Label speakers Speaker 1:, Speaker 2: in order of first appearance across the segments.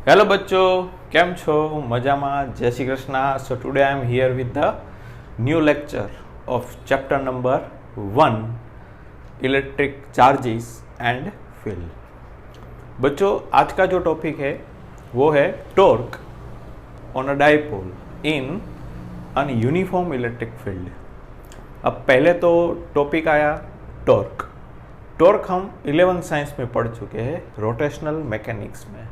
Speaker 1: Hello બચ્ચો, કેમ છો? મજામાં? Jai Shri Krishna. So today I am here with the new lecture of chapter number 1 electric charges and field. बच्चों, आज का जो टॉपिक है वो है torque on a dipole in an uniform electric field. अब पहले तो टॉपिक आया टॉर्क. टॉर्क हम 11th साइंस में पढ़ चुके हैं, रोटेशनल मैकेनिक्स में.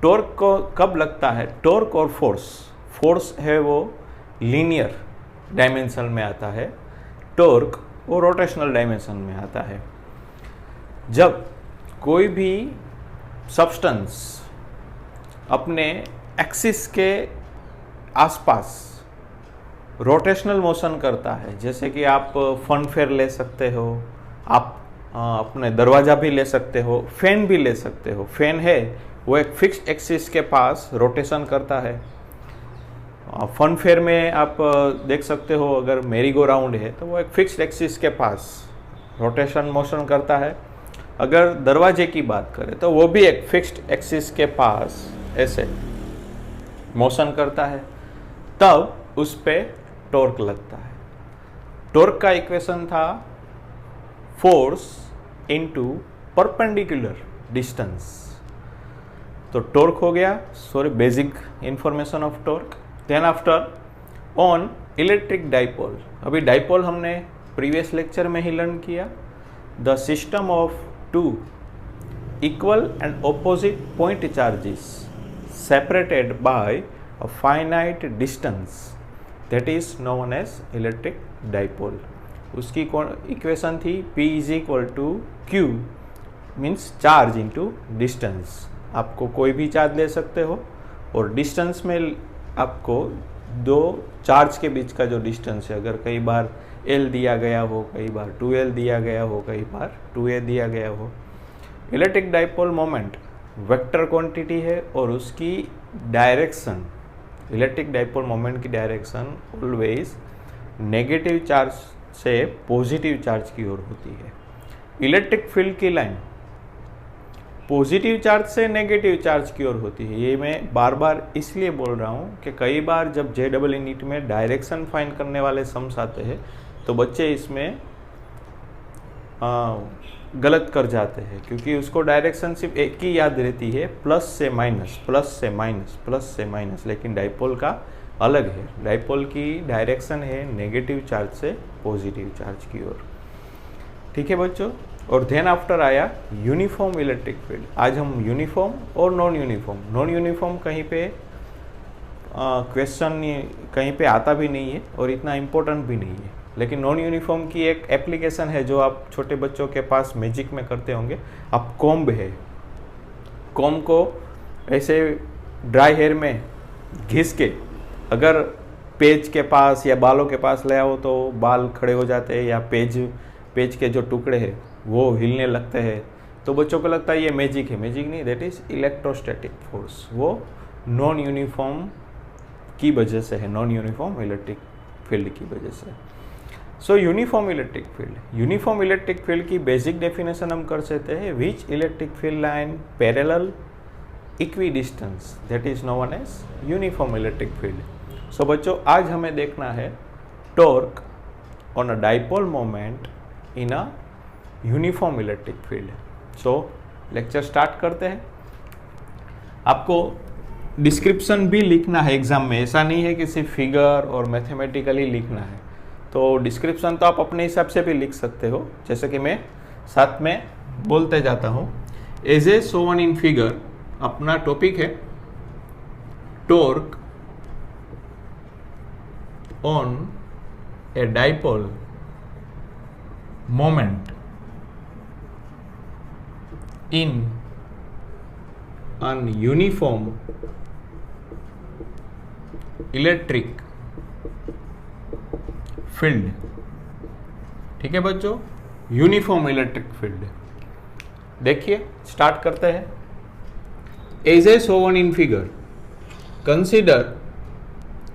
Speaker 1: टॉर्क को कब लगता है? टॉर्क और फोर्स है वो लीनियर डायमेंशन में आता है, टॉर्क वो रोटेशनल डायमेंशन में आता है. जब कोई भी सब्सटेंस अपने एक्सिस के आसपास रोटेशनल मोशन करता है, जैसे कि आप फन फेयर ले सकते हो, आप अपने दरवाज़ा भी ले सकते हो, फैन भी ले सकते हो. फैन है वो एक फिक्स्ड एक्सिस के पास रोटेशन करता है. फन फेयर में आप देख सकते हो, अगर मेरी गो राउंड है तो वो एक फिक्स्ड एक्सिस के पास रोटेशन मोशन करता है. अगर दरवाजे की बात करें तो वो भी एक फिक्स्ड एक्सिस के पास ऐसे मोशन करता है, तब उस पे टॉर्क लगता है. टॉर्क का इक्वेशन था फोर्स इनटू परपेंडिकुलर डिस्टेंस. तो टॉर्क हो गया, basic information of torque. Then after on electric dipole. अभी डाइपोल हमने प्रीवियस लेक्चर में ही लर्न किया. The system of two equal and opposite point charges separated by a finite distance, that is known as electric dipole. उसकी equation थी P is equal to Q means charge into distance. आपको कोई भी charge ले सकते हो, और distance में आपको दो चार्ज के बीच का जो डिस्टेंस है, अगर कई बार L दिया गया हो, कई बार 2L दिया गया हो, कई बार 2A दिया गया हो. Electric dipole moment vector quantity है, और उसकी डायरेक्शन, इलेक्ट्रिक डाइपोल मोमेंट की डायरेक्शन ऑलवेज नेगेटिव चार्ज से पॉजिटिव चार्ज की ओर होती है. इलेक्ट्रिक फील्ड की लाइन पॉजिटिव चार्ज से नेगेटिव चार्ज की ओर होती है. ये मैं बार बार इसलिए बोल रहा हूँ कि कई बार जब JEE नीट में डायरेक्शन फाइंड करने वाले सम्स आते हैं तो बच्चे इसमें गलत कर जाते हैं, क्योंकि उसको डायरेक्शन सिर्फ एक ही याद रहती है, प्लस से माइनस, प्लस से माइनस, प्लस से माइनस. लेकिन डाइपोल का अलग है. डाइपोल की डायरेक्शन है नेगेटिव चार्ज से पॉजिटिव चार्ज की ओर. ठीक है बच्चों. और देन आफ्टर आया यूनिफॉर्म इलेक्ट्रिक फील्ड. आज हम यूनिफॉर्म और नॉन यूनिफॉर्म कहीं पे क्वेश्चन कहीं पे आता भी नहीं है और इतना इम्पोर्टेंट भी नहीं है. लेकिन नॉन यूनिफॉर्म की एक एप्लीकेशन है जो आप छोटे बच्चों के पास मैजिक में करते होंगे. आप कॉम्ब है, कॉम्ब को ऐसे ड्राई हेयर में घिस के अगर पेज के पास या बालों के पास ले आओ तो बाल खड़े हो जाते हैं, या पेज के जो टुकड़े हैं वो हिलने लगते हैं. तो बच्चों को लगता है ये मैजिक है. मैजिक नहीं, दैट इज इलेक्ट्रोस्टैटिक फोर्स. वो नॉन यूनिफॉर्म की वजह से है, नॉन यूनिफॉर्म इलेक्ट्रिक फील्ड की वजह से. सो यूनिफॉर्म इलेक्ट्रिक फील्ड की बेसिक डेफिनेशन हम कर सकते हैं, which electric field line parallel equi distance, that is known as uniform electric field. So बच्चों, आज हमें देखना है torque on a dipole moment in a uniform electric field. So lecture start करते हैं. आपको डिस्क्रिप्शन भी लिखना है एग्जाम में, ऐसा नहीं है कि सिर्फ फिगर और मैथमेटिकली लिखना है. तो डिस्क्रिप्शन तो आप अपने हिसाब से भी लिख सकते हो, जैसे कि मैं साथ में बोलते जाता हूँ. As a shown in figure, अपना टॉपिक है torque on a dipole moment in an uniform electric field. ठीक है बच्चों, यूनिफॉर्म इलेक्ट्रिक फील्ड. देखिए स्टार्ट करते हैं. As a shown in figure, consider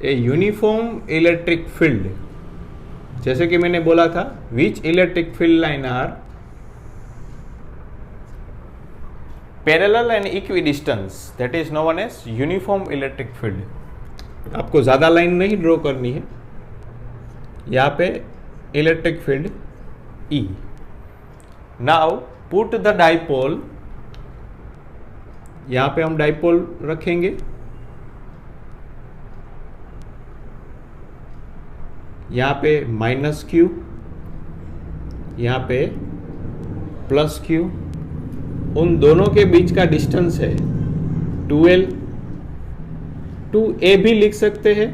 Speaker 1: a uniform electric field. जैसे कि मैंने बोला था, which electric field line are parallel and equidistance, that is known as uniform electric field. आपको ज़्यादा लाइन नहीं ड्रॉ करनी है, यहाँ पे electric field E। Now put the dipole, यहाँ पे हम डाइपोल रखेंगे, यहाँ पे माइनस Q, यहाँ पे प्लस Q, उन दोनों के बीच का डिस्टेंस है 2L। 2A भी लिख सकते हैं,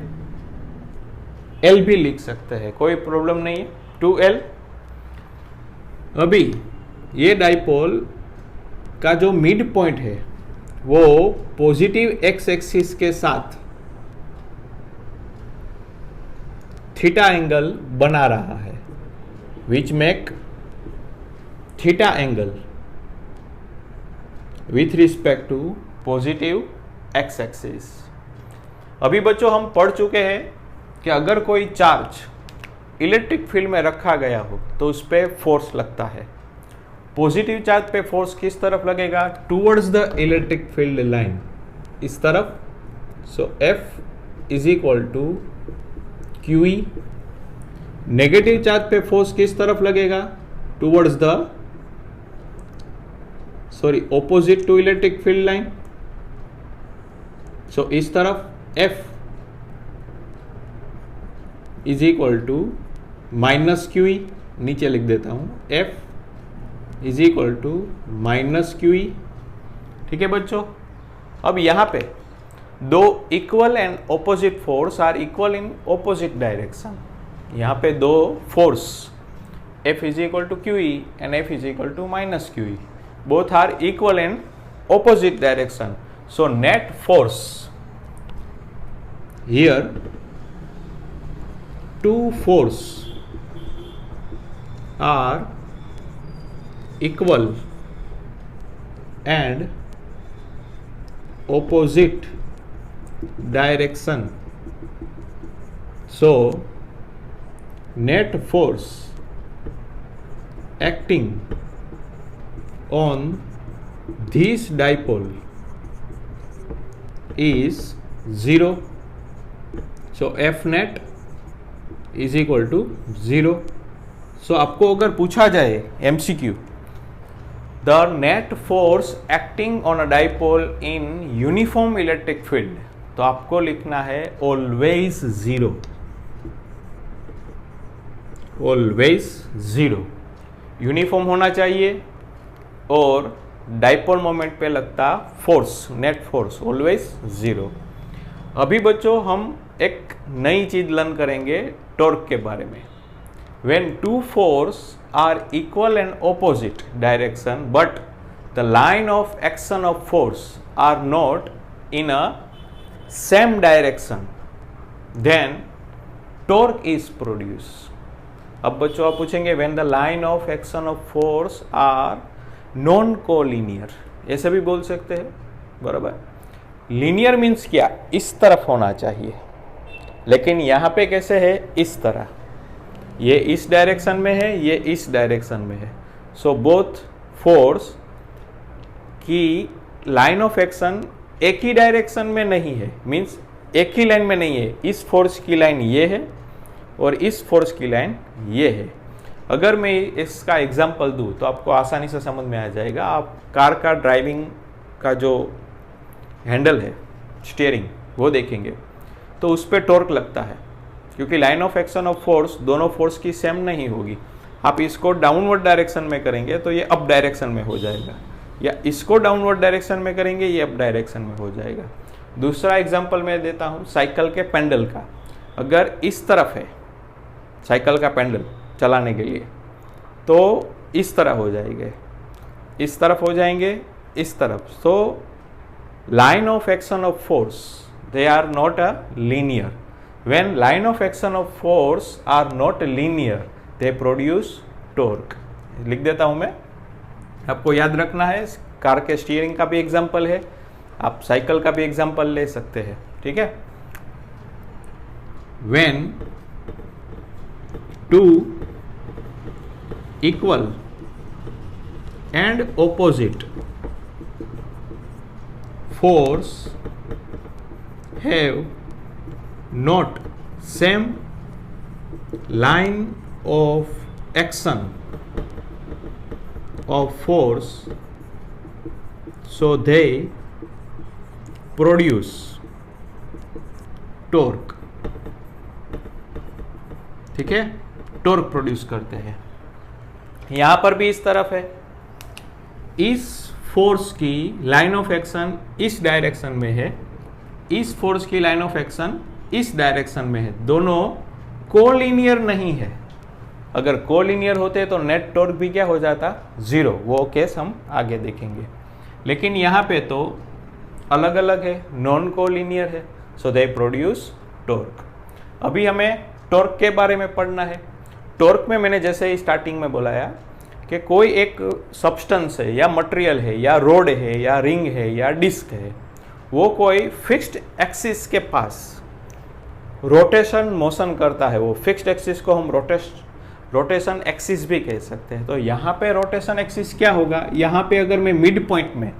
Speaker 1: L भी लिख सकते हैं, कोई प्रॉब्लम नहीं है, 2L। अभी ये डाइपोल का जो मिड पॉइंट है वो पॉजिटिव एक्स एक्सिस के साथ थीटा एंगल बना रहा है, which make theta angle with respect to positive x axis. अभी बच्चों हम पढ़ चुके हैं कि अगर कोई चार्ज इलेक्ट्रिक फील्ड में रखा गया हो तो उस पर फोर्स लगता है। पॉजिटिव चार्ज पे फोर्स किस तरफ लगेगा? Towards the electric field line, इस तरफ। So F is equal to QE। Negative charge पे फोर्स किस तरफ लगेगा? Towards the opposite to electric field line. So इस तरफ F is equal to minus QE, नीचे लिख देता हूं, F is equal to minus QE। ठीक है बच्चों, अब यहां पे दो equal and opposite force are equal in opposite direction. यहां पे दो force F is equal to QE and F is equal to minus QE, both are equal in opposite direction. So net force here, two force are equal and opposite direction. So net force acting on this dipole is 0. So F net is equal to 0। So आपको अगर पूछा जाए MCQ, the net force acting on a dipole in uniform electric field, तो आपको लिखना है always 0, always 0। Uniform होना चाहिए और डाइपोल मोमेंट पे लगता फोर्स, नेट फोर्स ऑलवेज 0। अभी बच्चों हम एक नई चीज लर्न करेंगे टॉर्क के बारे में। When two force are equal and opposite direction, but the line of action of force are not in a same direction, then torque is produced. अब बच्चों आप पूछेंगे when the line of action of force are non-collinear, ऐसे भी बोल सकते हैं, बराबर। लीनियर मीन्स क्या? इस तरफ होना चाहिए, लेकिन यहां पे कैसे है? इस तरह, ये इस डायरेक्शन में है, ये इस डायरेक्शन में है। सो बोथ फोर्स की लाइन ऑफ एक्शन एक ही डायरेक्शन में नहीं है, मीन्स एक ही लाइन में नहीं है। इस फोर्स की लाइन ये है और इस फोर्स की लाइन ये है। अगर मैं इसका एग्जांपल दूं तो आपको आसानी से समझ में आ जाएगा। आप कार का ड्राइविंग का जो हैंडल है, स्टीयरिंग, वो देखेंगे तो उस पर टॉर्क लगता है, क्योंकि line of action of force दोनों फोर्स की सेम नहीं होगी। आप इसको डाउनवर्ड डायरेक्शन में करेंगे तो ये अप डायरेक्शन में हो जाएगा, या इसको डाउनवर्ड डायरेक्शन में करेंगे ये अप डायरेक्शन में हो जाएगा। दूसरा एग्जांपल मैं देता हूँ साइकिल के पेंडल का। अगर इस तरफ है साइकिल का पेंडल चलाने के लिए तो इस तरह हो जाएंगे, इस तरफ हो जाएंगे, इस तरफ। So line of action of force, they are not a linear. When line of action of force are not linear, they produce torque. लिख देता हूं मैं, आपको याद रखना है। कार के स्टीयरिंग का भी एग्जांपल है, आप साइकिल का भी एग्जांपल ले सकते हैं, ठीक है। When two equal and opposite force have not same line of action of force, so they produce torque. ठीक है, टॉर्क प्रोड्यूस करते हैं. यहां पर भी इस तरफ है, इस फोर्स की लाइन ऑफ एक्शन इस डायरेक्शन में है, इस फोर्स की लाइन ऑफ एक्शन इस डायरेक्शन में है. दोनों कोलिनियर नहीं है. अगर कोलिनियर होते तो नेट टॉर्क भी क्या हो जाता, जीरो. वो केस हम आगे देखेंगे. लेकिन यहाँ पे तो अलग अलग है, नॉन कोलिनियर है, सो दे प्रोड्यूस टॉर्क. अभी हमें टॉर्क के बारे में पढ़ना है. टॉर्क में मैंने जैसे ही स्टार्टिंग में बोलाया कि कोई एक सब्सटेंस है या मटेरियल है या रोड है या रिंग है या डिस्क है, वो कोई फिक्स्ड एक्सिस के पास रोटेशन मोशन करता है. वो फिक्स्ड एक्सिस को हम रोटेशन एक्सिस भी कह सकते हैं. तो यहाँ पे रोटेशन एक्सिस क्या होगा, यहाँ पे अगर मैं मिड पॉइंट में,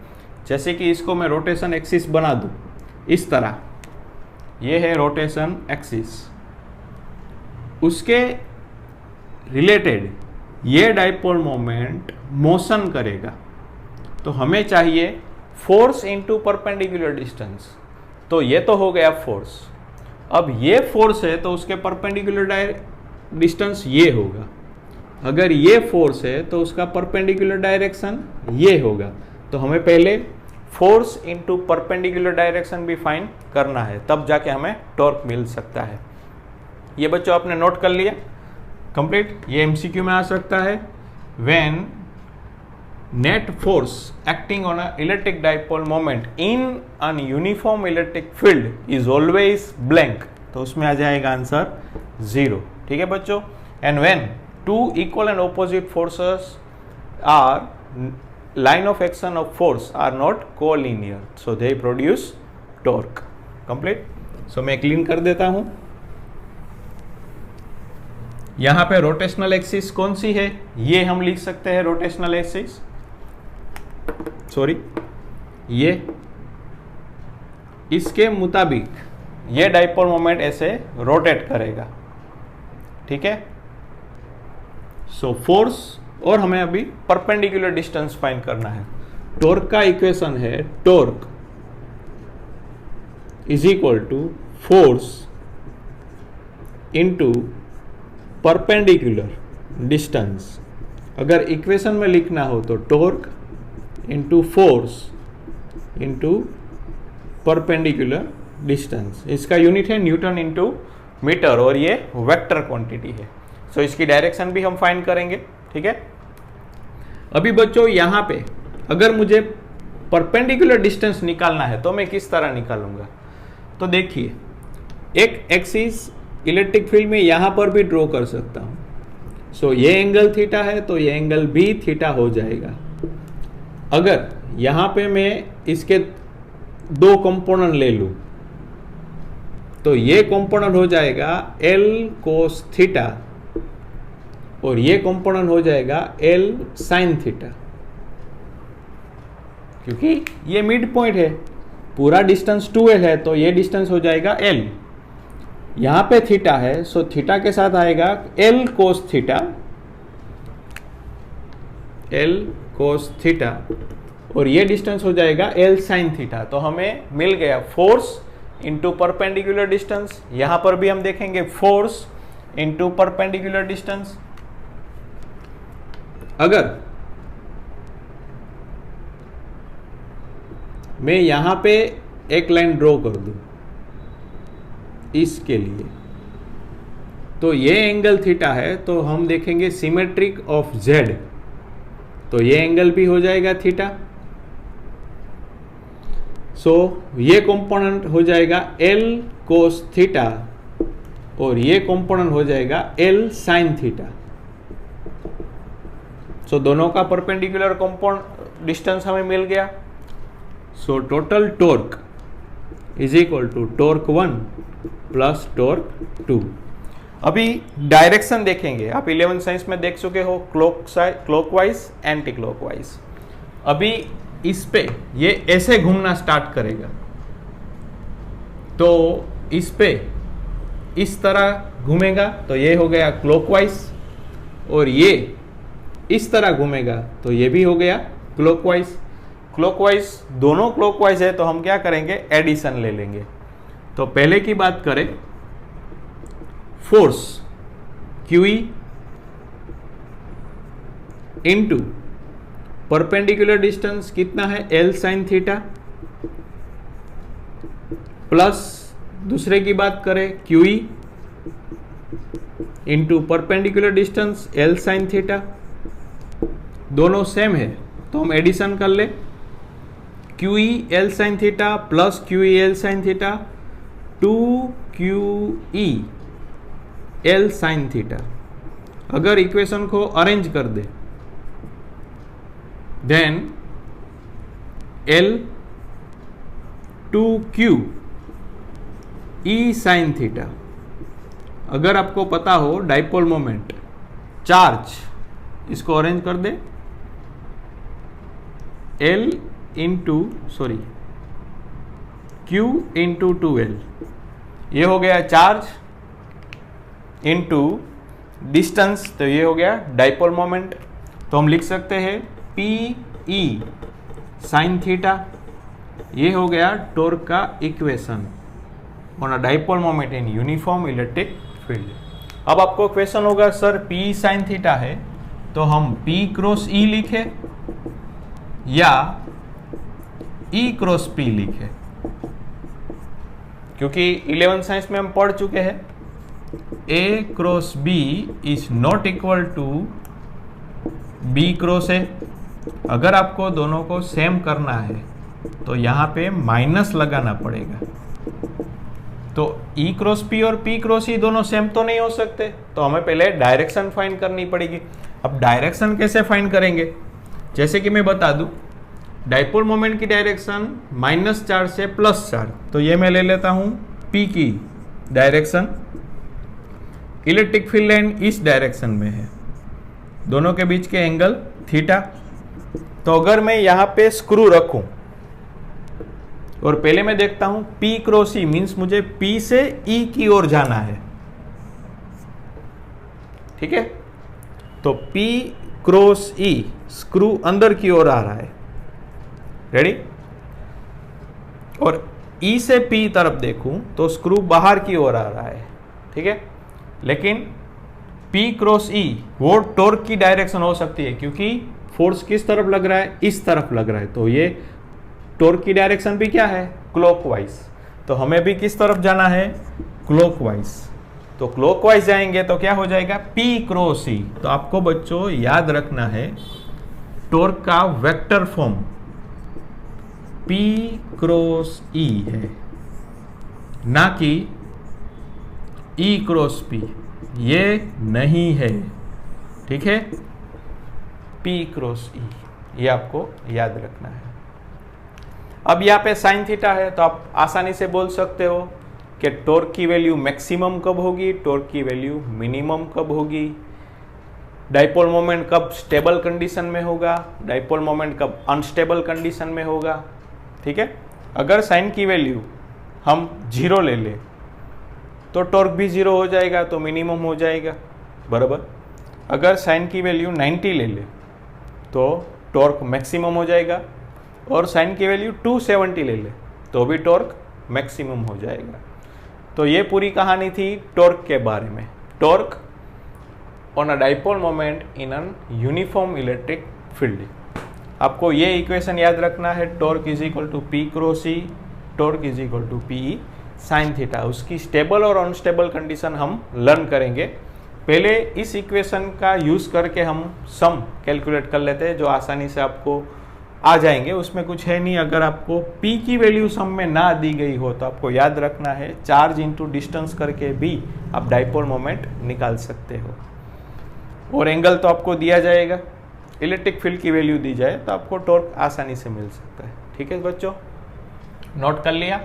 Speaker 1: जैसे कि इसको मैं रोटेशन एक्सिस बना दूँ इस तरह, ये है रोटेशन एक्सिस, उसके रिलेटेड ये डाइपोल मोमेंट मोशन करेगा. तो हमें चाहिए फोर्स इनटू परपेंडिकुलर डिस्टेंस. तो ये तो हो गया फोर्स. अब ये फोर्स है तो उसके परपेंडिकुलर डिस्टेंस ये होगा. अगर ये फोर्स है तो उसका परपेंडिकुलर डायरेक्शन ये होगा. तो हमें पहले फोर्स इनटू परपेंडिकुलर डायरेक्शन भी फाइंड करना है, तब जाके हमें टॉर्क मिल सकता है. ये बच्चों आपने नोट कर लिया कंप्लीट. ये एमसीक्यू में आ सकता है. When net force acting on a electric dipole moment in an uniform electric field is always blank, तो उसमें आ जाएगा आंसर 0. ठीक है बच्चों. And when two equal and opposite forces are line of action of force are not collinear, so they produce torque. complete. so मैं clean कर देता हूं. यहां पे रोटेशनल एक्सिस कौन सी है, ये हम लिख सकते हैं रोटेशनल एक्सिस, सॉरी ये, इसके मुताबिक ये डाइपोल मोमेंट ऐसे रोटेट करेगा. ठीक है. सो फोर्स, और हमें अभी परपेंडिकुलर डिस्टेंस फाइंड करना है. टॉर्क का इक्वेशन है torque is equal to force into perpendicular distance. अगर इक्वेशन में लिखना हो तो torque into force into perpendicular distance. इसका यूनिट है न्यूटन इनटू मीटर, और ये वेक्टर क्वांटिटी है. सो इसकी डायरेक्शन भी हम फाइंड करेंगे. ठीक है. अभी बच्चों यहां पे अगर मुझे परपेंडिकुलर डिस्टेंस निकालना है तो मैं किस तरह निकालूंगा. तो देखिए, एक एक्सिस इलेक्ट्रिक फील्ड में यहां पर भी ड्रॉ कर सकता हूं. सो ये एंगल थीटा है तो ये एंगल भी थीटा हो जाएगा. अगर यहां पे मैं इसके दो कंपोनेंट ले लूं तो ये कंपोनेंट हो जाएगा L cos थीटा और ये कंपोनेंट हो जाएगा L sin थीटा, क्योंकि ये मिड पॉइंट है. पूरा डिस्टेंस 2L है तो ये डिस्टेंस हो जाएगा L. यहां पे थीटा है, सो थीटा के साथ आएगा L cos theta, L cos theta, और ये डिस्टेंस हो जाएगा L sin थीटा. तो हमें मिल गया फोर्स इंटू परपेंडिकुलर डिस्टेंस. यहां पर भी हम देखेंगे फोर्स इंटू परपेंडिकुलर डिस्टेंस. अगर मैं यहां पे एक लाइन ड्रॉ कर दूं इसके लिए, तो ये एंगल थीटा है तो हम देखेंगे सिमेट्रिक ऑफ Z, तो ये एंगल भी हो जाएगा थीटा. सो ये कंपोनेंट हो जाएगा L cos थीटा और ये कंपोनेंट हो जाएगा L sin थीटा. सो दोनों का परपेंडिकुलर कंपोनेंट डिस्टेंस हमें मिल गया. So total torque is equal to torque 1 plus torque 2. अभी डायरेक्शन देखेंगे. आप 11th साइंस में देख चुके हो, क्लॉकवाइज एंटी क्लॉकवाइज. अभी इस पे ये ऐसे घूमना स्टार्ट करेगा, तो इस पे इस तरह घूमेगा तो ये हो गया क्लॉकवाइज, और ये इस तरह घूमेगा तो ये भी हो गया क्लॉकवाइज। क्लॉकवाइज, दोनों क्लॉकवाइज है तो हम क्या करेंगे, एडिशन ले लेंगे। तो पहले की बात करें, force QE into perpendicular distance कितना है, L sin थीटा, प्लस दूसरे की बात करें QE into perpendicular distance L sin theta, दोनों सेम है तो हम एडिशन कर ले। QE L sin theta plus QE L sin theta 2QE L sin theta. अगर इक्वेशन को अरेंज कर दे, then L 2Q E sin theta. अगर आपको पता हो डाइपोल मोमेंट, चार्ज, इसको अरेंज कर दे, L into Q into 2L, ये हो गया चार्ज इंटू डिस्टेंस, तो ये हो गया डाइपोल मोमेंट। तो हम लिख सकते हैं PE sin थीटा, ये हो गया टॉर्क का equation on a dipole moment in uniform electric field. अब आपको क्वेश्चन होगा सर PE sin थीटा है तो हम P क्रॉस E लिखे या E क्रॉस P लिखे, क्योंकि 11 साइंस में हम पढ़ चुके हैं A cross B is not equal to B cross A। अगर आपको दोनों को सेम करना है तो यहाँ पे माइनस लगाना पड़ेगा। तो E क्रॉस P और P क्रॉस E दोनों सेम तो नहीं हो सकते, तो हमें पहले डायरेक्शन फाइंड करनी पड़ेगी। अब डायरेक्शन कैसे फाइंड करेंगे, जैसे कि मैं बता दूं, डाइपोल मोमेंट की डायरेक्शन -4 से +4, तो ये मैं ले लेता हूं P की डायरेक्शन। इलेक्ट्रिक फील्ड लाइन इस डायरेक्शन में है, दोनों के बीच के एंगल थीटा। तो अगर मैं यहां पे स्क्रू रखूं और पहले मैं देखता हूं P क्रॉस E, मीन्स मुझे P से E की ओर जाना है, ठीक है। तो P क्रॉस E, स्क्रू अंदर की ओर आ रहा है, रेडी। और E से P तरफ देखूं तो स्क्रू बाहर की ओर आ रहा है, ठीक है। लेकिन P क्रॉस E वो टॉर्क की डायरेक्शन हो सकती है, क्योंकि फोर्स किस तरफ लग रहा है, इस तरफ लग रहा है, तो ये टॉर्क की डायरेक्शन भी क्या है, क्लॉकवाइज। तो हमें भी किस तरफ जाना है, क्लॉकवाइज। तो क्लॉकवाइज जाएंगे तो क्या हो जाएगा, P क्रॉस E। तो आपको बच्चों याद रखना है टॉर्क का vector form P cross E है, ना कि E क्रॉस P, ये नहीं है, ठीक है। P क्रॉस E, ये आपको याद रखना है। अब यहाँ पे साइन थीटा है तो आप आसानी से बोल सकते हो कि टॉर्क की वैल्यू मैक्सिमम कब होगी, टॉर्क की वैल्यू मिनिमम कब होगी, डाइपोल मोमेंट कब स्टेबल कंडीशन में होगा, डाइपोल मोमेंट कब अनस्टेबल कंडीशन में होगा, ठीक है। अगर साइन की वैल्यू हम 0 ले लें तो टॉर्क भी 0 हो जाएगा, तो मिनिमम हो जाएगा, बराबर। अगर साइन की वैल्यू 90 ले लें तो टॉर्क मैक्सिमम हो जाएगा, और साइन की वैल्यू 270 ले ले तो भी टॉर्क मैक्सिमम हो जाएगा। तो ये पूरी कहानी थी टॉर्क के बारे में, torque on a dipole moment in an uniform electric field. आपको ये इक्वेशन याद रखना है, torque is equal to P cross E, torque is equal to PE sine theta. उसकी स्टेबल और अनस्टेबल कंडीशन हम लर्न करेंगे। पहले इस इक्वेशन का यूज करके हम सम कैलकुलेट कर लेते हैं, जो आसानी से आपको आ जाएंगे, उसमें कुछ है नहीं। अगर आपको P की वैल्यू सम में ना दी गई हो तो आपको याद रखना है चार्ज इंटू डिस्टेंस करके भी आप डाइपोल मोमेंट निकाल सकते हो, और एंगल तो आपको दिया जाएगा। इलेक्ट्रिक फील्ड की वैल्यू दी जाए तो आपको टॉर्क आसानी से मिल सकता है, ठीक है बच्चों, नोट कर लिया।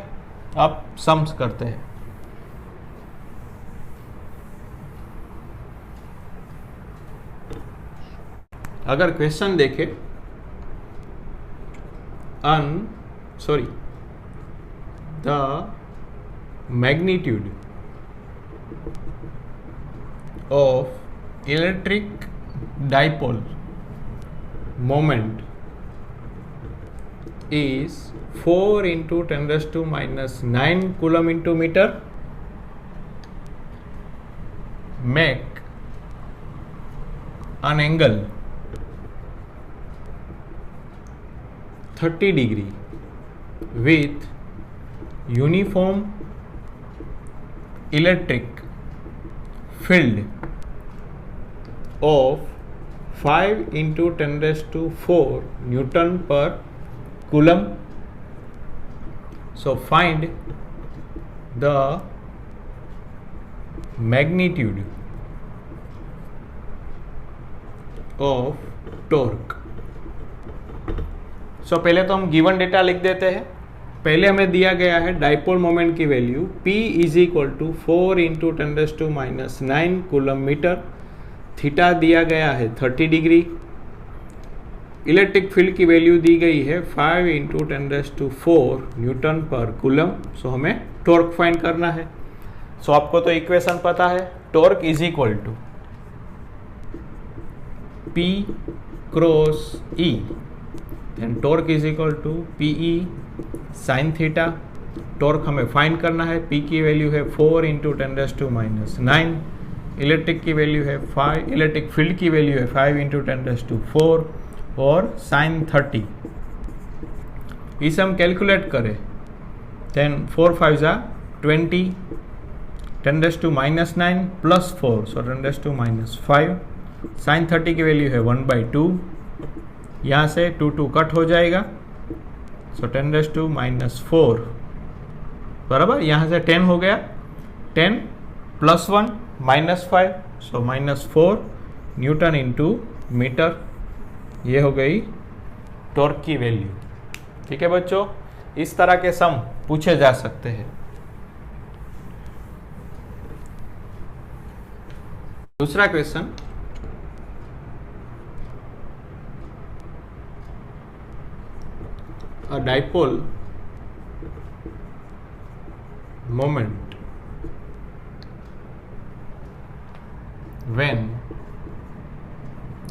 Speaker 1: अब सम्स करते हैं। अगर क्वेश्चन देखें the magnitude of electric dipole moment is 4 into 10 raised to minus 9 coulomb into meter. Make an angle 30 degree with uniform electric field of 5 into 10 raised to 4 Newton per coulomb. So find the magnitude of torque. सो पहले तो हम given data लिख देते हैं. पहले हमें दिया गया है डाइपोल मोमेंट की value P is equal to 4 into 10 raise to minus 9 coulomb metre. Theta दिया गया है 30 डिग्री. इलेक्ट्रिक फील्ड की वैल्यू दी गई है 5 into 10 raise to 4 newton per coulomb. So हमें टॉर्क फाइंड करना है. सो आपको तो इक्वेशन पता है, torque is equal to P cross E. Then torque is equal to PE sine theta. Torque हमें फाइंड करना है. P की वैल्यू है 4 into 10 raise to minus 9. Electric की वैल्यू है 5, इलेक्ट्रिक फील्ड की वैल्यू है 5 इंटू 10 रेज़ टू 4 और साइन 30. इसे हम कैलकुलेट करें देन 4 5 जा 20, 10 raise to minus 9 plus 4 so 10 raise to minus 5. Sine 30 की वैल्यू है 1/2. यहाँ से 2 कट हो जाएगा. सो 10 रेज़ टू माइनस 4 बराबर. यहाँ से 10 हो गया. 10 plus 1 minus 5 so minus 4 newton into metre. ये हो गई टॉर्क की वैल्यू. ठीक है बच्चों, इस तरह के सम पूछे जा सकते हैं. दूसरा question, a dipole moment when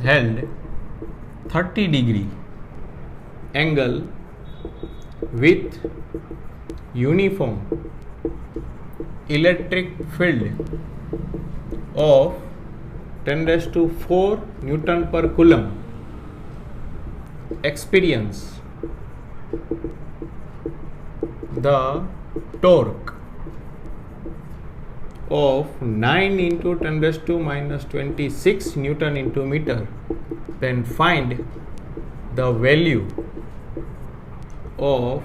Speaker 1: held 30 degree angle with uniform electric field of 10 raised to 4 Newton per coulomb experience the torque of 9 into 10 raised to minus 26 Newton into meter, then find the value of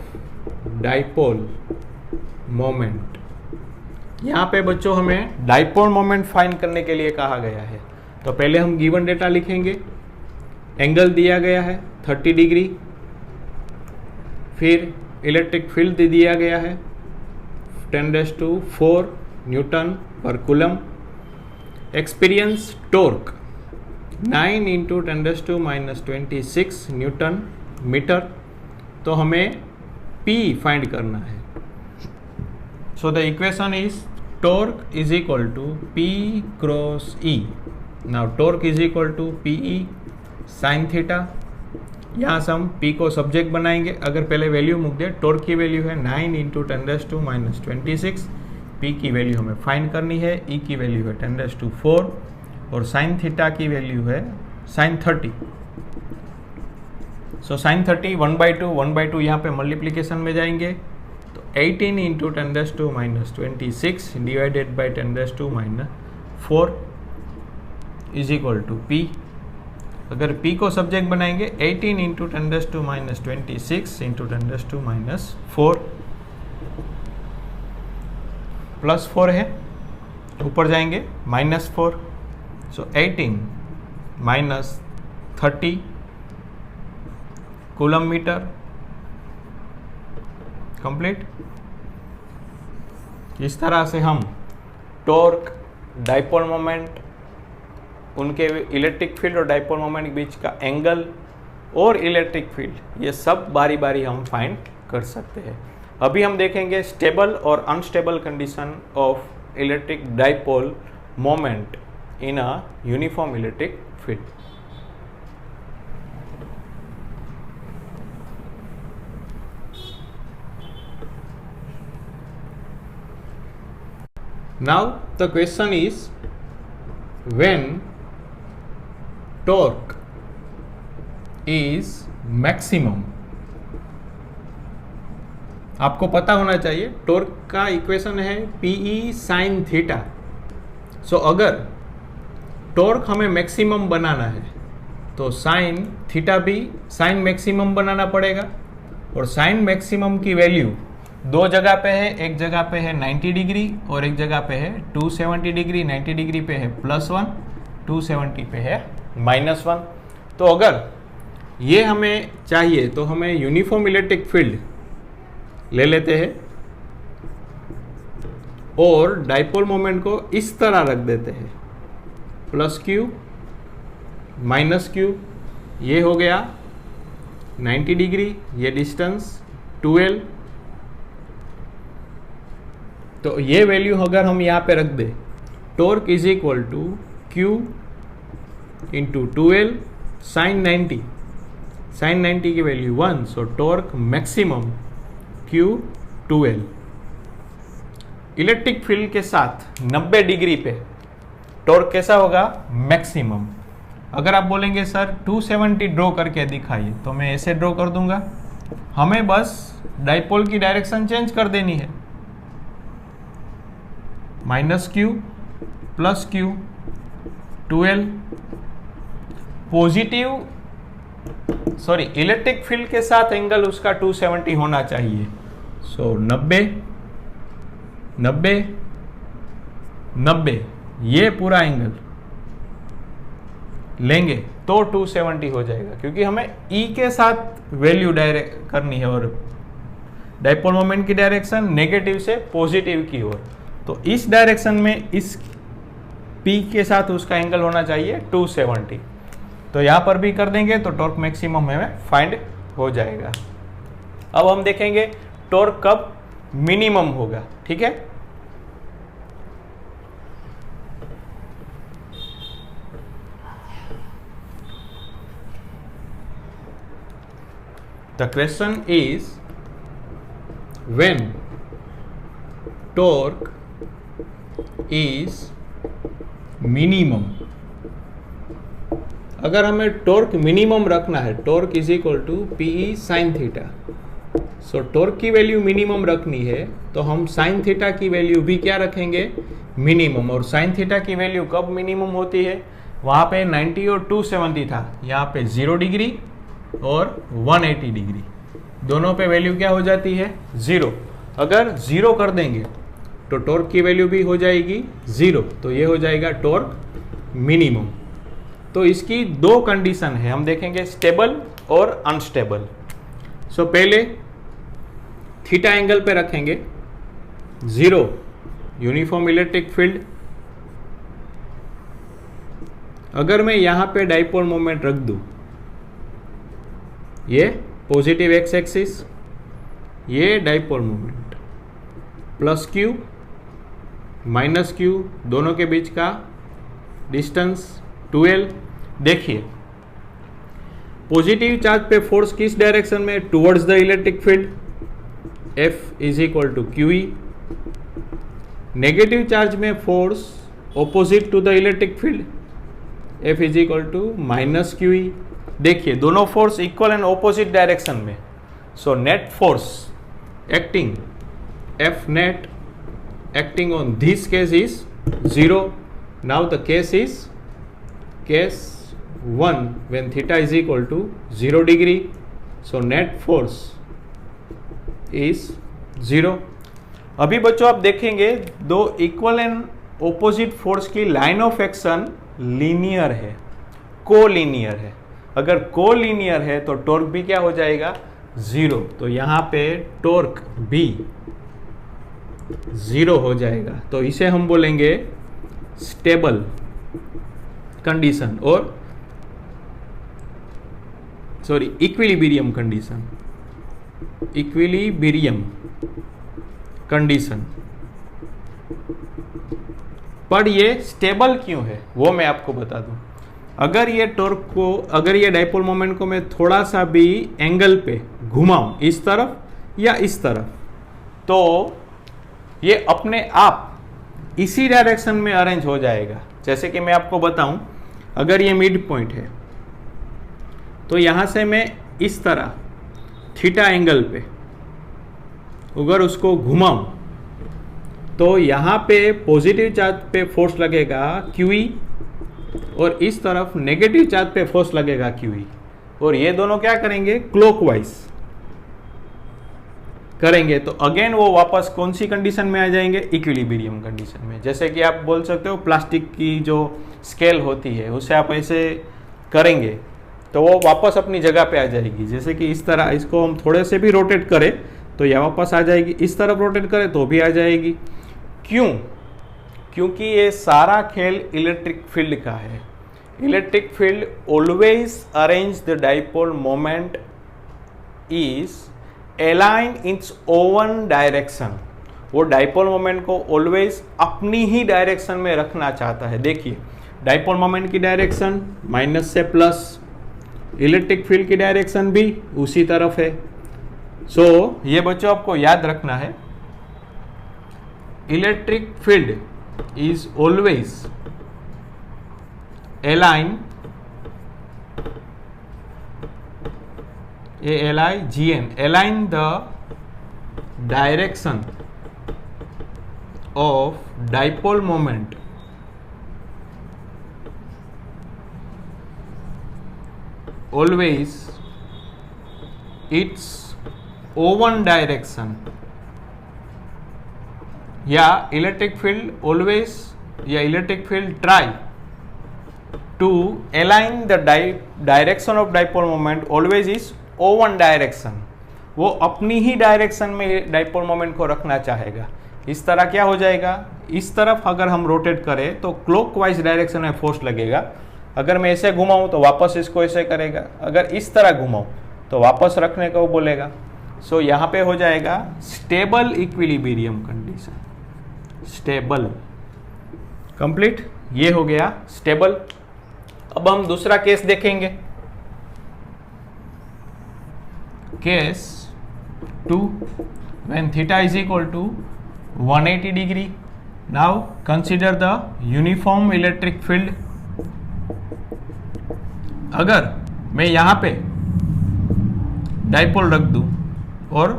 Speaker 1: dipole moment. यहाँ पे बच्चों हमें dipole moment find करने के लिए कहा गया है. तो पहले हम गिवन डेटा लिखेंगे. एंगल दिया गया है 30 डिग्री. फिर इलेक्ट्रिक फील्ड दिया गया है 10 raise to 4 newton per coulomb. Experience torque 9 into 10 raise to minus 26 newton metre. तो हमें P फाइंड करना है. So the equation is torque is equal to P cross E. Now torque is equal to PE sine theta. यहाँ से हम P को subject बनाएंगे. अगर पहले वैल्यू मुक दे, टॉर्क की वैल्यू है 9 into 10 raise to minus 26. P की वैल्यू हमें फाइंड करनी है. E की वैल्यू है 10 रेज़ टू 4 और साइन थीटा की वैल्यू है साइन 30. सो साइन 30 1/2 यहाँ पे मल्टीप्लीकेशन में जाएंगे. तो 18 into 10 raise to minus 26 divided by 10 raise to minus 4 is equal to P. अगर P को सब्जेक्ट बनाएंगे 18 into 10 raise to minus 26 into 10 raise to minus 4 plus 4 है, ऊपर जाएंगे minus 4. So 18 minus 30 coulomb metre complete. इस तरह से हम टॉर्क, डाइपोल मोमेंट, उनके इलेक्ट्रिक फील्ड और डाइपोल मोमेंट के बीच का एंगल और इलेक्ट्रिक फील्ड, ये सब बारी बारी हम फाइंड कर सकते हैं। अभी हम देखेंगे स्टेबल और unstable condition of electric dipole moment in a uniform electric field. Now the question is, when torque is maximum, आपको पता होना चाहिए टॉर्क का इक्वेशन है PE sin थीटा। सो अगर टॉर्क हमें मैक्सिमम बनाना है तो साइन थीटा भी साइन मैक्सिमम बनाना पड़ेगा, और साइन मैक्सिमम की वैल्यू दो जगह पे है, एक जगह पे है 90 डिग्री और एक जगह पे है 270 डिग्री। 90 डिग्री पे है +1, 270 पे है -1। तो अगर ये हमें चाहिए तो हमें यूनिफॉर्म इलेक्ट्रिक फील्ड ले लेते हैं और डाइपोल मोमेंट को इस तरह रख देते हैं, +q -q, ये हो गया 90 डिग्री, ये डिस्टेंस 2L। तो ये वैल्यू अगर हम यहाँ पे रख दें, torque is equal to Q into 2L sine 90, sine 90 की value 1, so torque maximum Q 2L। Electric field के साथ 90 डिग्री पे टॉर्क कैसा होगा? मैक्सिमम। अगर आप बोलेंगे सर 270 ड्रॉ करके दिखाइए, तो मैं ऐसे ड्रॉ कर दूंगा। हमें बस डाइपोल की डायरेक्शन चेंज कर देनी है, -q +q 2L। Positive sorry electric field के साथ एंगल उसका 270 होना चाहिए। सो 90 90 90 ये पूरा एंगल लेंगे तो 270 हो जाएगा, क्योंकि हमें E के साथ वैल्यू डायरेक्ट करनी है और डाइपोल मोमेंट की डायरेक्शन नेगेटिव से पॉजिटिव की ओर। तो इस डायरेक्शन में इस P के साथ उसका एंगल होना चाहिए 270। तो यहाँ पर भी कर देंगे तो टॉर्क मैक्सिमम हमें फाइंड हो जाएगा। अब हम देखेंगे टॉर्क कब मिनिमम होगा, ठीक है। The question is, when torque is minimum। अगर हमें टॉर्क मिनिमम रखना है, torque is equal to PE sin थीटा। सो टॉर्क की वैल्यू मिनिमम रखनी है तो हम साइन थीटा की वैल्यू भी क्या रखेंगे? मिनिमम। और साइन थीटा की वैल्यू कब मिनिमम होती है? वहाँ पे 90 और 270 था, यहाँ पे 0 डिग्री और 180 डिग्री, दोनों पे वैल्यू क्या हो जाती है? 0। अगर 0 कर देंगे तो टॉर्क की वैल्यू भी हो जाएगी 0, तो ये हो जाएगा टॉर्क मिनिमम। तो इसकी दो कंडीशन है, हम देखेंगे स्टेबल और अनस्टेबल। सो पहले थीटा एंगल पे रखेंगे 0 यूनिफॉर्म इलेक्ट्रिक फील्ड। अगर मैं यहां पे डाइपोल मोमेंट रख दूं, ये पॉजिटिव एक्स एक्सिस, ये डाइपोल मोमेंट, +q -q, दोनों के बीच का डिस्टेंस 2L। देखिए पॉजिटिव चार्ज पे फोर्स किस डायरेक्शन में? Towards the electric field, F is equal to QE। Negative charge में force opposite to the electric field, F is equal to -QE। देखिए दोनों force equal and opposite direction में। So net force acting, F net acting on this case is 0. Now the case is case 1 when theta is equal to 0 degree. So net force is 0. अभी बच्चों आप देखेंगे दो equal and opposite force की line of action linear है, collinear है। अगर collinear है तो टॉर्क भी क्या हो जाएगा? 0। तो यहाँ पे टॉर्क भी 0 हो जाएगा। तो इसे हम बोलेंगे स्टेबल कंडीशन और sorry equilibrium condition, equilibrium condition. पर ये स्टेबल क्यों है वो मैं आपको बता दूं। अगर ये टॉर्क को, अगर ये डाइपोल मोमेंट को मैं थोड़ा सा भी एंगल पे घुमाऊं, इस तरफ या इस तरफ, तो ये अपने आप इसी डायरेक्शन में अरेंज हो जाएगा। जैसे कि मैं आपको बताऊं, अगर ये मिड पॉइंट है तो यहां से मैं इस तरह थीटा एंगल पे अगर उसको घुमाऊं तो यहां पे पॉजिटिव चार्ज पे फोर्स लगेगा QE और इस तरफ नेगेटिव चार्ज पे फोर्स लगेगा QE, और ये दोनों क्या करेंगे, क्लॉकवाइज करेंगे। तो अगेन वो वापस कौन सी कंडीशन में आ जाएंगे, इक्विलिब्रियम कंडीशन में। जैसे कि आप बोल सकते हो प्लास्टिक की जो स्केल होती है उसे आप ऐसे करेंगे तो वो वापस अपनी जगह पे आ जाएगी। जैसे कि इस तरह इसको हम थोड़े से भी रोटेट करें तो यह वापस आ जाएगी, इस तरफ रोटेट करें तो भी आ जाएगी। क्यों? क्योंकि ये सारा खेल इलेक्ट्रिक फील्ड का है। Electric field always arrange the dipole moment is align it's oven direction. वो डाइपोल मोमेंट को ऑलवेज अपनी ही डायरेक्शन में रखना चाहता है। देखिए डाइपोल मोमेंट की डायरेक्शन माइनस से प्लस, इलेक्ट्रिक फील्ड की डायरेक्शन भी उसी तरफ है। सो ये बच्चों आपको याद रखना है, electric field is always align, ALIGN, align the direction of dipole moment always its own direction, या इलेक्ट्रिक फील्ड ऑलवेज, या electric field try to align the direction of dipole moment always is own direction. वो अपनी ही direction में dipole moment को रखना चाहेगा। इस तरह क्या हो जाएगा, इस तरफ अगर हम रोटेट करें तो क्लॉकवाइज डायरेक्शन में फोर्स लगेगा। अगर मैं ऐसे घुमाऊं तो वापस इसको ऐसे करेगा, अगर इस तरह घुमाऊं तो वापस रखने को बोलेगा। सो यहाँ पे हो जाएगा stable equilibrium condition, stable. Complete, ये हो गया स्टेबल। अब हम दूसरा केस देखेंगे, case 2 when theta is equal to 180 degree. Now consider the uniform electric field. अगर मैं यहां पे डाइपोल रख दूं और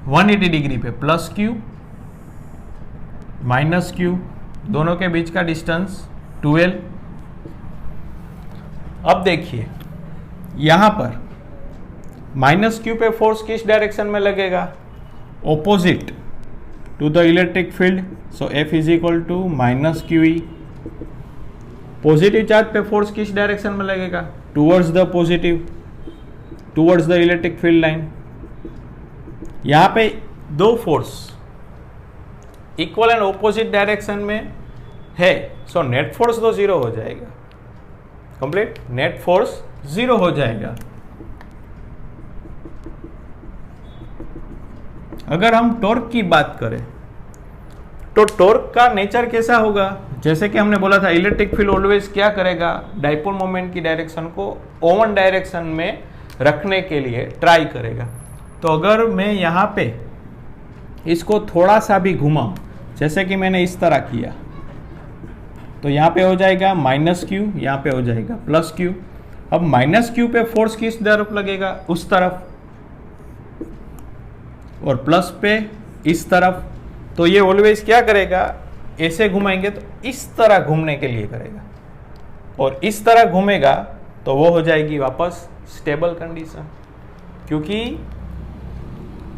Speaker 1: 180 डिग्री पे प्लस Q माइनस Q, दोनों के बीच का डिस्टेंस 12। अब देखिए यहां पर माइनस Q पे फोर्स किस डायरेक्शन में लगेगा, opposite to the electric field. So F is equal to minus QE। Positive charge पे फोर्स किस डायरेक्शन में लगेगा, towards the positive, towards the electric field line. यहां पे दो force equal and opposite direction में है, सो नेट फोर्स तो जीरो हो जाएगा। कंप्लीट, नेट फोर्स जीरो हो जाएगा। अगर हम टॉर्क की बात करें तो टॉर्क का नेचर कैसा होगा, जैसे कि हमने बोला था इलेक्ट्रिक फील्ड ऑलवेज क्या करेगा, डाइपोल मोमेंट की डायरेक्शन को ओवन डायरेक्शन में रखने के लिए ट्राई करेगा। तो अगर मैं यहाँ पे इसको थोड़ा सा भी घुमाऊं, जैसे कि मैंने इस तरह किया, तो यहाँ पे हो जाएगा माइनस Q, यहाँ पे हो जाएगा प्लस Q। अब माइनस Q पे फोर्स किस तरफ लगेगा, उस तरफ, और प्लस पे इस तरफ। तो ये ऑलवेज क्या करेगा, ऐसे घुमाएंगे तो इस तरह घूमने के लिए करेगा, और इस तरह घूमेगा तो वो हो जाएगी वापस स्टेबल कंडीशन। क्योंकि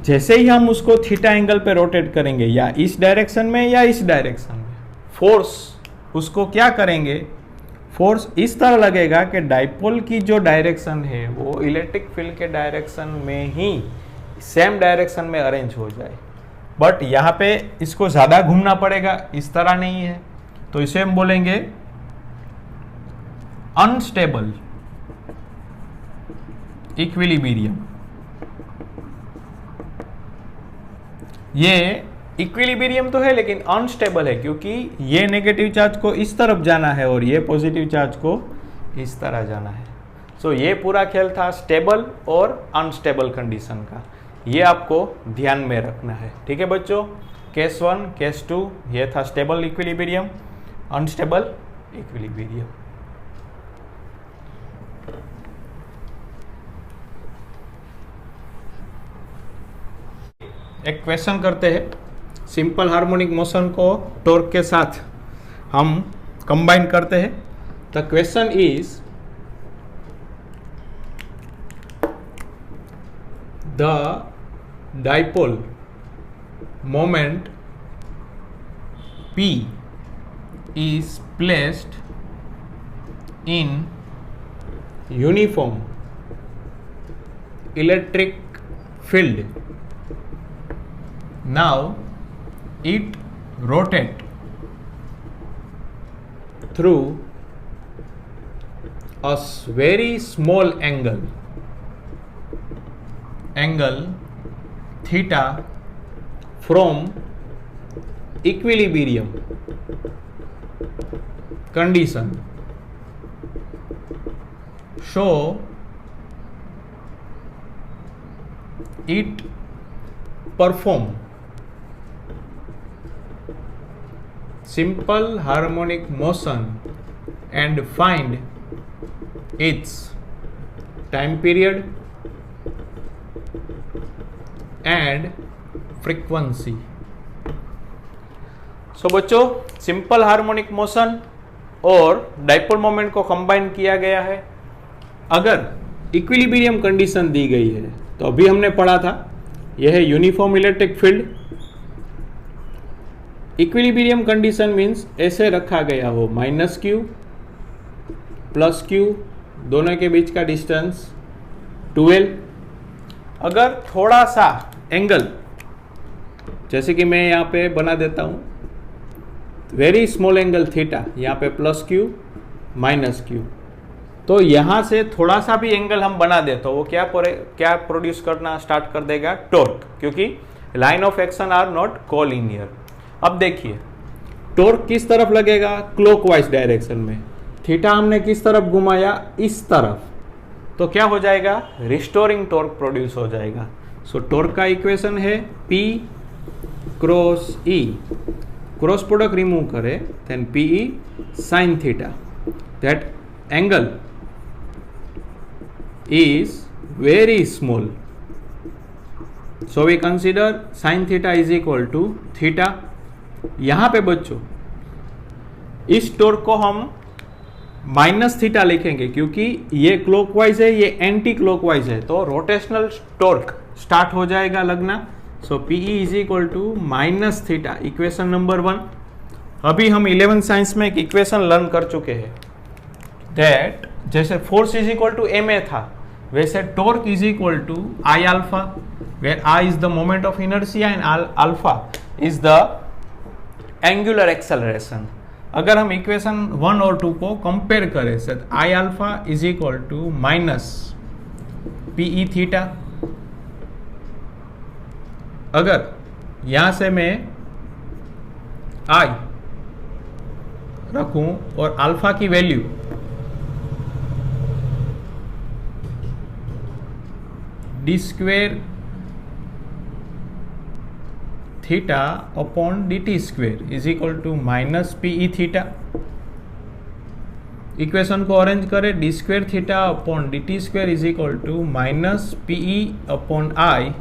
Speaker 1: जैसे ही हम उसको थीटा एंगल पे रोटेट करेंगे, या इस डायरेक्शन में या इस डायरेक्शन में, फोर्स उसको क्या करेंगे, फोर्स इस तरह लगेगा कि डाइपोल की जो डायरेक्शन है वो इलेक्ट्रिक फील्ड के डायरेक्शन में ही सेम डायरेक्शन में अरेंज हो जाए। बट यहाँ पे इसको ज़्यादा घूमना पड़ेगा, इस तरह नहीं है, तो इसे हम बोलेंगे अनस्टेबल इक्विलिब्रियम। ये इक्विलिब्रियम तो है लेकिन अनस्टेबल है, क्योंकि ये नेगेटिव चार्ज को इस तरफ जाना है और ये पॉजिटिव चार्ज को इस तरह जाना है। सो ये पूरा खेल था स्टेबल और अनस्टेबल कंडीशन का, ये आपको ध्यान में रखना है। ठीक है बच्चों, केस 1 केस 2 ये था स्टेबल इक्विलिब्रियम, अनस्टेबल इक्विलिब्रियम। एक क्वेश्चन करते हैं, सिंपल हार्मोनिक मोशन को टॉर्क के साथ हम कंबाइन करते हैं। The question is the dipole moment P is placed in uniform electric field. Now it rotates through a very small angle theta from equilibrium condition. So it perform simple harmonic motion and find its time period and frequency. सो बच्चों, simple harmonic motion और dipole moment को combine किया गया है। अगर equilibrium condition दी गई है तो अभी हमने पढ़ा था, यह है uniform electric field. Equilibrium condition means ऐसे रखा गया हो -q +q, दोनों के बीच का डिस्टेंस 12। अगर थोड़ा सा एंगल, जैसे कि मैं यहाँ पे बना देता हूँ वेरी स्मॉल एंगल थीटा, यहाँ पे +q -q, तो यहाँ से थोड़ा सा भी एंगल हम बना दे तो वो क्या प्रोड्यूस करना स्टार्ट कर देगा, टॉर्क, क्योंकि line of action are not collinear. अब देखिए टॉर्क किस तरफ लगेगा, क्लॉकवाइज डायरेक्शन में। थीटा हमने किस तरफ घुमाया, इस तरफ, तो क्या हो जाएगा, रिस्टोरिंग टॉर्क प्रोड्यूस हो जाएगा। सो टॉर्क का इक्वेशन है P cross E, cross product remove करें then PE sin theta, that angle is very small, so we consider sin theta is equal to theta। यहां पे बच्चों इस टॉर्क को हम -θ लिखेंगे, क्योंकि ये क्लॉकवाइज है, ये एंटी क्लॉकवाइज है, तो रोटेशनल टॉर्क स्टार्ट हो जाएगा लगना। So PE is equal to -θ, equation number 1। अभी हम 11 साइंस में एक इक्वेशन लर्न कर चुके हैं, दैट जैसे force is equal to ma था, वैसे torque is equal to I alpha, where I is the moment of inertia and alpha is the angular acceleration. अगर हम इक्वेशन 1 और 2 को कंपेयर करें, I alpha is equal to -PE theta. अगर यहां से मैं I रखूं और अल्फा की value d² theta upon dt² is equal to -PE theta. Equation को अरेंज करें, d² theta upon dt² is equal to -PE upon I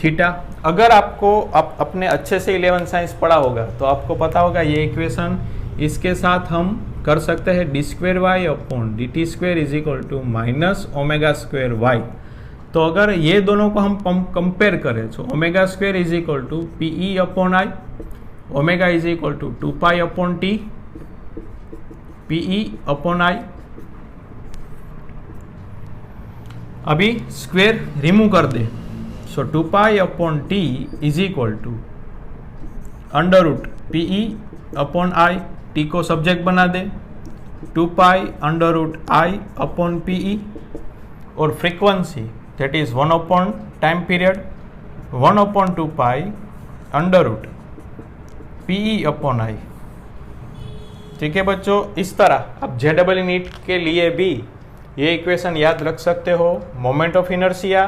Speaker 1: theta. अगर आपको अपने अच्छे से 11 साइंस पढ़ा होगा तो आपको पता होगा ये इक्वेशन, इसके साथ हम कर सकते हैं d² upon dt² is equal to -ω²y। तो अगर ये दोनों को हम कंपेयर करें तो ω² is equal to PE upon I, omega is equal to 2π upon T, PE upon I। अभी स्क्वेयर रिमूव कर दे, so 2π upon T is equal to √PE upon I, T को सब्जेक्ट बना दे, 2π √I अपॉन PE, और frequency that is 1 upon time period 1 upon 2 pi under root PE upon I. ठीक है बच्चों, इस तरह आप जेडबल नीट के लिए भी ये इक्वेशन याद रख सकते हो। Moment of inertia,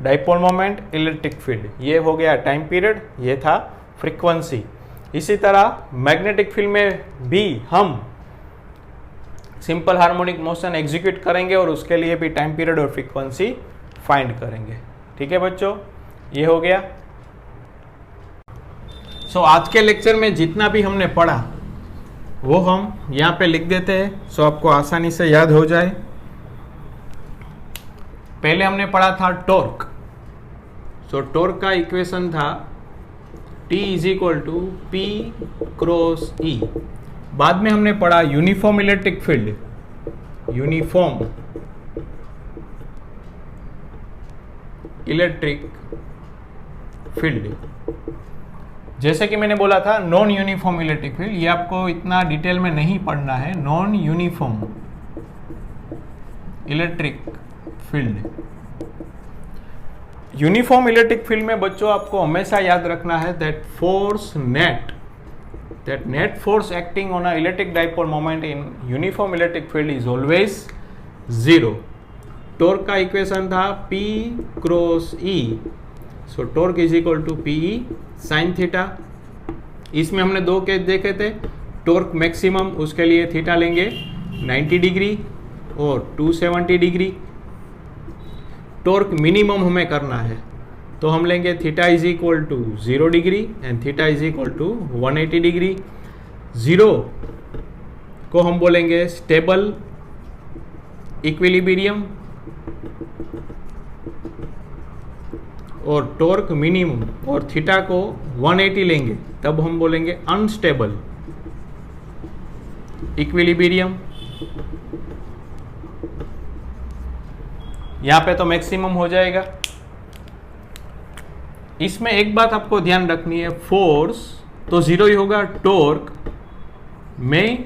Speaker 1: dipole moment, electric field, ये हो गया टाइम पीरियड, ये था फ्रीक्वेंसी। इसी तरह मैग्नेटिक फील्ड में भी हम सिंपल हार्मोनिक मोशन एग्जीक्यूट करेंगे और उसके लिए भी टाइम पीरियड और फ्रीक्वेंसी फाइंड करेंगे। ठीक है बच्चों, ये हो गया। सो आज के लेक्चर में जितना भी हमने पढ़ा वो हम यहाँ पे लिख देते हैं, सो आपको आसानी से याद हो जाए। पहले हमने पढ़ा था टॉर्क। सो टॉर्क का इक्वेशन था T is equal to P cross E. बाद में हमने पढ़ा uniform electric field, uniform electric field. जैसे कि मैंने बोला था नॉन यूनिफॉर्म इलेक्ट्रिक फील्ड, ये आपको इतना डिटेल में नहीं पढ़ना है। Non uniform electric field, uniform electric field में बच्चों आपको हमेशा याद रखना है that net force acting on a electric dipole moment in uniform electric field is always 0। Torque का इक्वेशन था P cross E, so torque is equal to PE sin theta. इसमें हमने दो केस देखे थे। टॉर्क मैक्सिमम, उसके लिए theta लेंगे 90 डिग्री और 270 डिग्री। टॉर्क मिनिमम हमें करना है तो हम लेंगे theta is equal to 0 degree and theta is equal to 180 degree. 0 को हम बोलेंगे स्टेबल इक्विलिब्रियम और टॉर्क मिनिमम और थीटा को 180 लेंगे तब हम बोलेंगे अनस्टेबल इक्विलिब्रियम। यहां पे तो मैक्सिमम हो जाएगा। इसमें एक बात आपको ध्यान रखनी है, फोर्स तो 0 ही होगा, टॉर्क में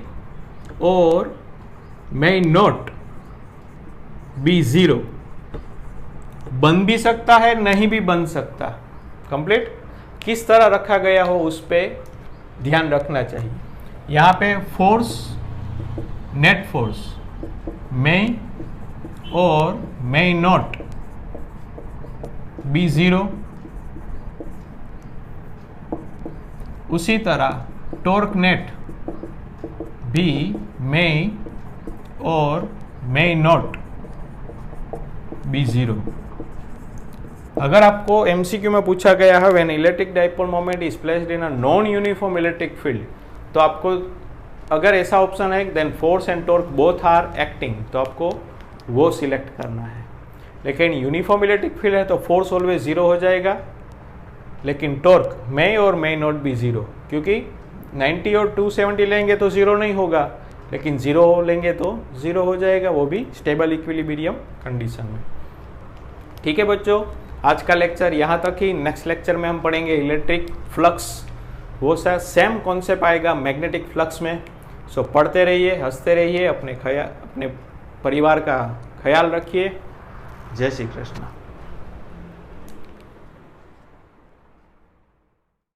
Speaker 1: और may नॉट बी 0, बन भी सकता है नहीं भी बन सकता। कंप्लीट किस तरह रखा गया हो उस पर ध्यान रखना चाहिए। यहाँ पे फोर्स, नेट फोर्स may और may नॉट बी 0, उसी तरह टॉर्क नेट भी may और may नॉट बी 0। अगर आपको MCQ में पूछा गया है when electric dipole moment is placed in a non uniform electric field, तो आपको अगर ऐसा ऑप्शन है then force and torque both are acting, तो आपको वो सिलेक्ट करना है। लेकिन यूनिफॉर्म इलेक्ट्रिक फील्ड है तो फोर्स ऑलवेज 0 हो जाएगा, लेकिन टॉर्क may और may नॉट बी 0, क्योंकि 90 और 270 लेंगे तो 0 नहीं होगा, लेकिन 0 लेंगे तो 0 हो जाएगा, वो भी स्टेबल इक्विलिब्रियम कंडीशन में। ठीक है बच्चों, आज का लेक्चर यहाँ तक ही। नेक्स्ट लेक्चर में हम पढ़ेंगे इलेक्ट्रिक फ्लक्स, वो सेम कॉन्सेप्ट आएगा मैग्नेटिक फ्लक्स में। सो पढ़ते रहिए, हंसते रहिए, अपने परिवार का ख्याल रखिए। जय श्री कृष्ण।